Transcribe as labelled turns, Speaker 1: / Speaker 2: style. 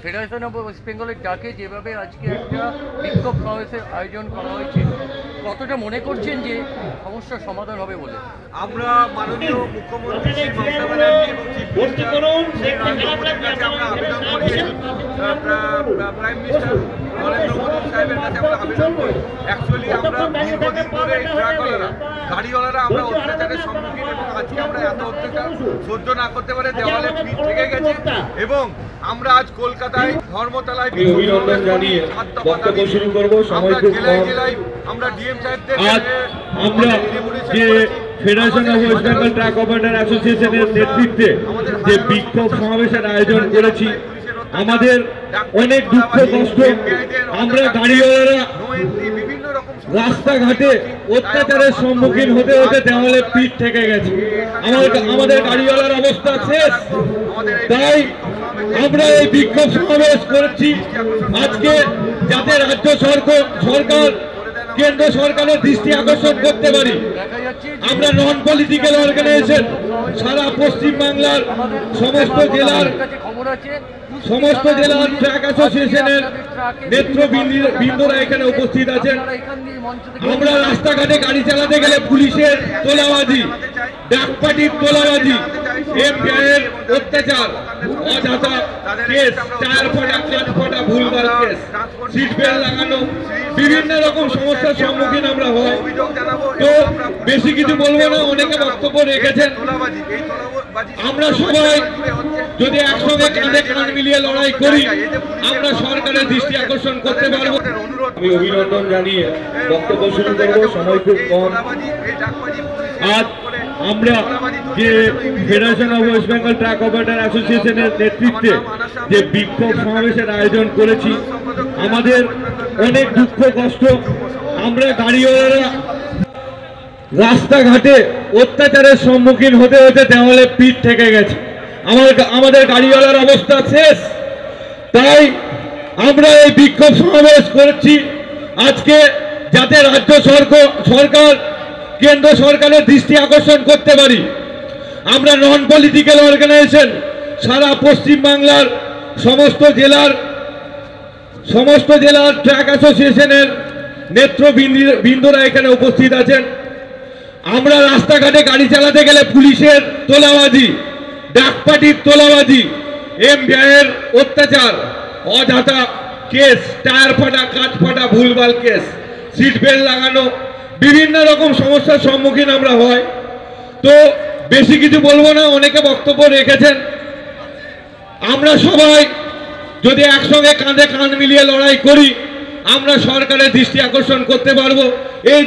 Speaker 1: Federation of West বেঙ্গলের ডাকে যেভাবে আজকে একটা বিক্ষোভ সমাবেশের আয়োজন করা হয়েছে, কতটা মনে করছেন যে সমস্যার সমাধান হবে বলে?
Speaker 2: আমরা মাননীয় মুখ্যমন্ত্রী শ্রী মমতা ব্যানার্জি এবং চিফ মিনিস্টার শ্রী নরেন্দ্র মোদীর কাছে আমরা আবেদন করেছি, প্রাইম মিনিস্টার নরেন্দ্র মোদী সাহেবের কাছে আমরা আবেদন করি। অ্যাকচুয়ালি আমরা দীর্ঘদিন ধরে ট্রাকওয়ালারা, গাড়িওয়ালারা আমরা অত্যাচারের সম্মুখীন, এবং আজকে আমরা এত অত্যাচার সহ্য না করতে পারে দেওয়ালে পিঠ থেকে গেছে, এবং আমরা আজ কলকাতায় ধর্মতলায়
Speaker 3: অভিনন্দন জানিয়ে বক্তব্য শুরু করব। সময় খুব কম।
Speaker 2: আমরা ডিএম সাহেবদের
Speaker 3: আমরা যে federation of West Bengal truck operator অ্যাসোসিয়েশনের নেতৃত্বে যে বিক্ষোভ সমাবেশের আয়োজন করেছি, আমাদের অনেক দুঃখ কষ্ট, আমরা গাড়িওয়ালারা রাস্তাঘাটে অত্যাচারের সম্মুখীন হতে হতে দেওয়ালে পিঠ থেকে গেছে। আমাদের গাড়িওয়ালার অবস্থা শেষ, তাই আমরা এই বিক্ষোভ সমাবেশ করেছি আজকে, যাতে রাজ্য সরকার কেন্দ্র সরকারের দৃষ্টি আকর্ষণ করতে পারি। আমরা নন পলিটিক্যাল অর্গানাইজেশন সারা পশ্চিম বাংলার সমস্ত জেলার ট্রাক অ্যাসোসিয়েশনের নেতৃবৃন্দরা এখানে উপস্থিত আছেন। আমরা রাস্তাঘাটে গাড়ি চালাতে গেলে পুলিশের তোলাবাজি, ডাকপাটির তোলাবাজি, এফআইআর অত্যাচার, অযথা কেস, টায়ার ফাটা, কাঁচ ফাটা, ভুলভাল কেস, সিট বেল্ট লাগানো, বিভিন্ন রকম সমস্যার সম্মুখীন আমরা হই। তো বেশি কিছু বলবো না, অনেকে বক্তব্য রেখেছেন। আমরা সবাই যদি একসঙ্গে কাঁধে কাঁধ মিলিয়ে লড়াই করি, আমরা সরকারের দৃষ্টি আকর্ষণ করতে পারবো। আমি অভিনন্দন জানিয়ে বক্তব্য শুরু করব। সময় খুব কম। আজ আমরা যে federation of West Bengal truck operator অ্যাসোসিয়েশনের নেতৃত্বে যে বিক্ষোভ সমাবেশের আয়োজন করেছি, আমাদের অনেক দুঃখ কষ্ট, আমরা গাড়িওয়ালারা রাস্তাঘাটে অত্যাচারের সম্মুখীন হতে হতে দেওয়ালে পিঠ থেকে গেছে। আমাদের গাড়িওয়ালার অবস্থা শেষ, তাই আমরা এই বিক্ষোভ সমাবেশ করেছি আজকে, যাতে রাজ্য সরকার কেন্দ্র সরকারের দৃষ্টি আকর্ষণ করতে পারি। আমরা নন পলিটিক্যাল অর্গানাইজেশন সারা পশ্চিম বাংলার সমস্ত জেলার ট্রাক অ্যাসোসিয়েশনের নেতৃবৃন্দরা এখানে উপস্থিত আছেন। আমরা রাস্তাঘাটে গাড়ি চালাতে গেলে পুলিশের তোলাবাজি, ডাকপাটির তোলাবাজি, এফআইআর অত্যাচার, অযথা কেস, টায়ার ফাটা, কাঁচ ফাটা, ভুলভাল কেস, সিট বেল্ট লাগানো, বিভিন্ন রকম সমস্যার সম্মুখীন আমরা হই। তো বেশি কিছু বলবো না, অনেকে বক্তব্য রেখেছেন। আমরা সবাই যদি একসঙ্গে কাঁধে কাঁধ মিলিয়ে লড়াই করি, আমরা সরকারের দৃষ্টি আকর্ষণ করতে পারবো। এই